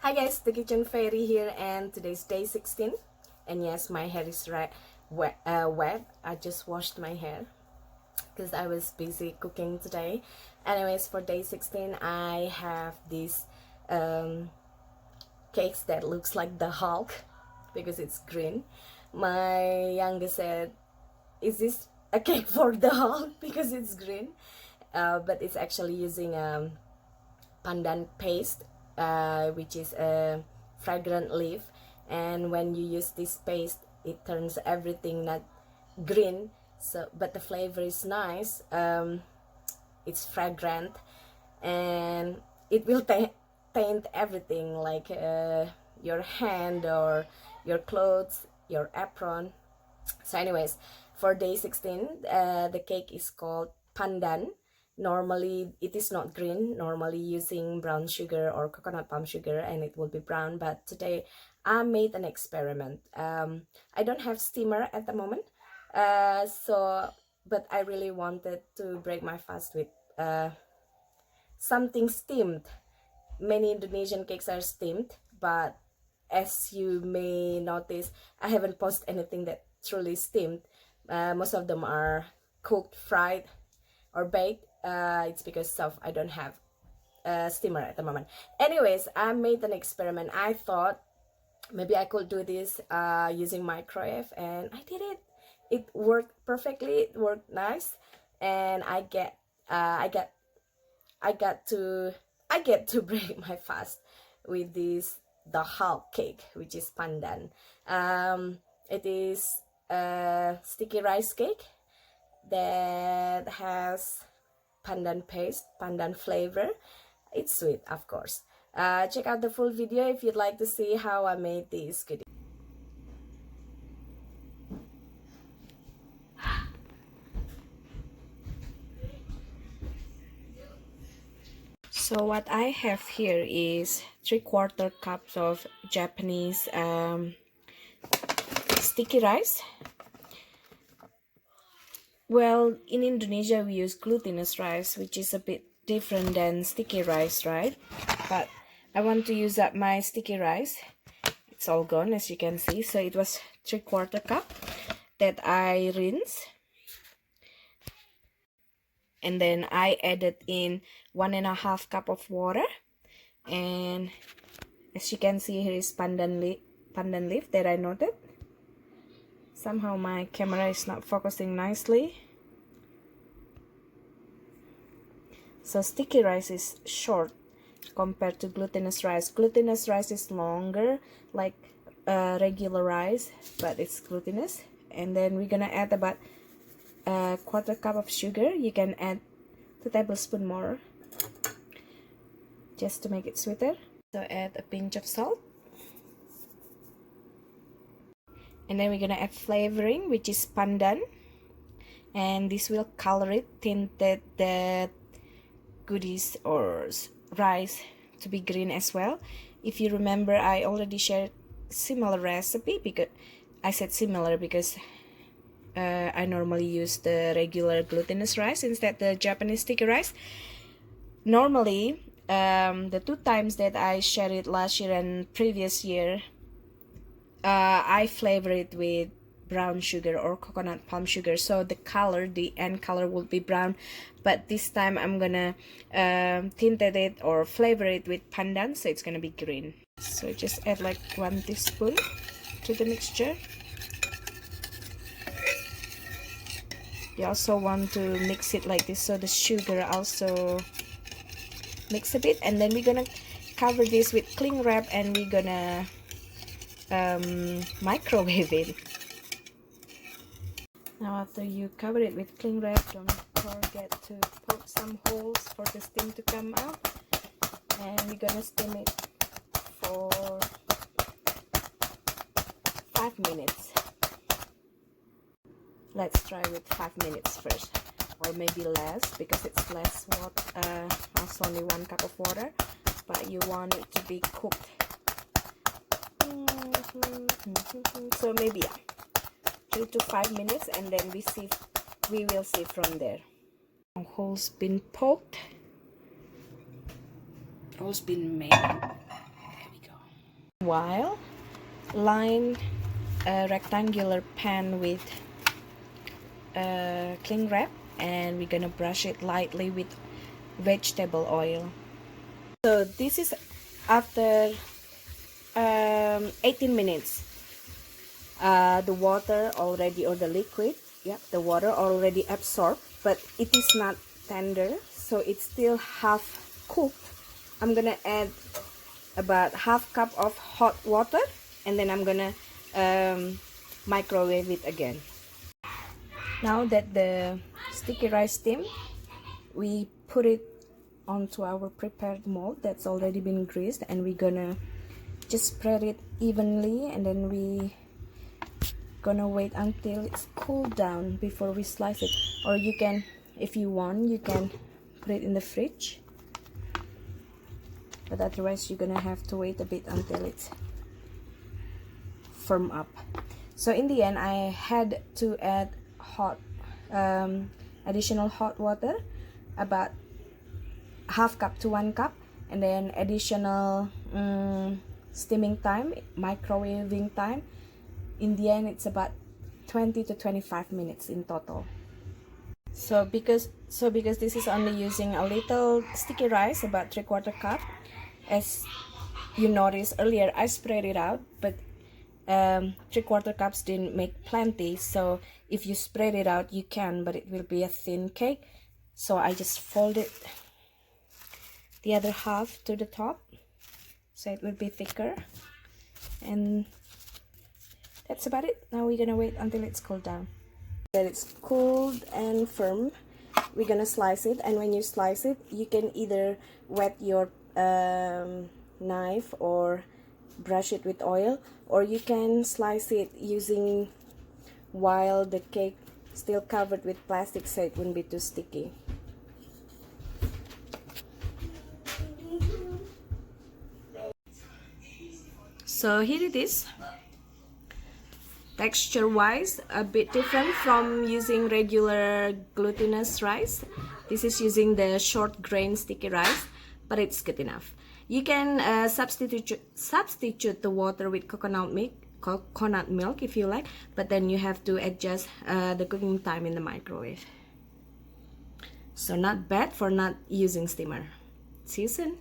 Hi guys, the Kitchen Fairy here, and today's day 16. And yes, my hair is wet. I just washed my hair because I was busy cooking today. Anyways, for day 16, I have these cakes that looks like the Hulk because it's green. My youngest said, "Is this a cake for the Hulk?" because it's green. But it's actually using pandan paste, which is a fragrant leaf, and when you use this paste it turns everything not green, so but the flavor is nice. It's fragrant and it will taint everything, like your hand or your clothes, your apron. So anyways, for day 16, the cake is called pandan. Normally it is not green, normally using brown sugar or coconut palm sugar and it will be brown, but today I made an experiment. I don't have steamer at the moment, but I really wanted to break my fast with something steamed. Many Indonesian cakes are steamed, but as you may notice, I haven't posted anything that truly steamed. Most of them are cooked, fried, or baked. It's because I don't have a steamer at the moment. Anyways, I made an experiment. I thought maybe I could do this using microwave, and I did it. It worked perfectly. It worked nice, and I got to break my fast with the Hulk cake, which is pandan. It is a sticky rice cake that has pandan paste, pandan flavor. It's sweet, of course. Check out the full video if you'd like to see how I made this goodie. So what I have here is 3/4 cups of Japanese sticky rice. Well, in Indonesia we use glutinous rice, which is a bit different than sticky rice, right? But I want to use up my sticky rice. It's all gone, as you can see. So it was 3/4 cup that I rinse, and then I added in 1.5 cup of water, and as you can see, here is pandan leaf that I noted. Somehow my camera is not focusing nicely. So sticky rice is short compared to glutinous rice. Glutinous rice is longer, like regular rice, but it's glutinous. And then we're gonna add about a 1/4 cup of sugar. You can add 2 tablespoons more just to make it sweeter. So add a pinch of salt. And then we're gonna add flavoring, which is pandan, and this will color it, tint the goodies or rice to be green as well. If you remember, I already shared similar recipe, because I said similar because I normally use the regular glutinous rice instead the Japanese sticky rice. Normally, the 2 times that I shared it last year and previous year, I flavor it with brown sugar or coconut palm sugar, so the end color will be brown. But this time I'm gonna tint it or flavor it with pandan, so it's gonna be green. So just add like 1 teaspoon to the mixture. You also want to mix it like this, so the sugar also mix a bit, and then we're gonna cover this with cling wrap, and we're gonna microwave it. Now after you cover it with cling wrap, don't forget to poke some holes for the steam to come out, and we're gonna steam it for 5 minutes. Let's try with 5 minutes first, or maybe less, because it's less water, it's only 1 cup of water, but you want it to be cooked. So maybe 3 to 5 minutes, and then we will see from there. Holes been poked, holes been made. There we go. While line a rectangular pan with cling wrap, and we're gonna brush it lightly with vegetable oil. So this is after 18 minutes. The water already, or the liquid, yeah, the water already absorbed, but it is not tender, so it's still half cooked. I'm gonna add about half cup of hot water, and then I'm gonna microwave it again. Now that the sticky rice steam, we put it onto our prepared mold that's already been greased, and we're gonna just spread it evenly, and then we gonna wait until it's cooled down before we slice it. Or you can, if you want, you can put it in the fridge, but otherwise you're gonna have to wait a bit until it's firm up. So in the end, I had to add additional hot water, about half cup to 1 cup, and then additional steaming time, microwaving time. In the end, it's about 20 to 25 minutes in total. So because this is only using a little sticky rice, about 3/4 cup, as you noticed earlier, I spread it out, but 3/4 cups didn't make plenty. So if you spread it out, you can, but it will be a thin cake. So I just folded the other half to the top, so it will be thicker, and that's about it. Now we're gonna wait until it's cooled down. That it's cooled and firm, we're gonna slice it. And when you slice it, you can either wet your knife or brush it with oil, or you can slice it using while the cake still covered with plastic, so it wouldn't be too sticky. So here it is. Texture wise, a bit different from using regular glutinous rice. This is using the short grain sticky rice, but it's good enough. You can substitute the water with coconut milk if you like, but then you have to adjust the cooking time in the microwave. So not bad for not using steamer. See you soon.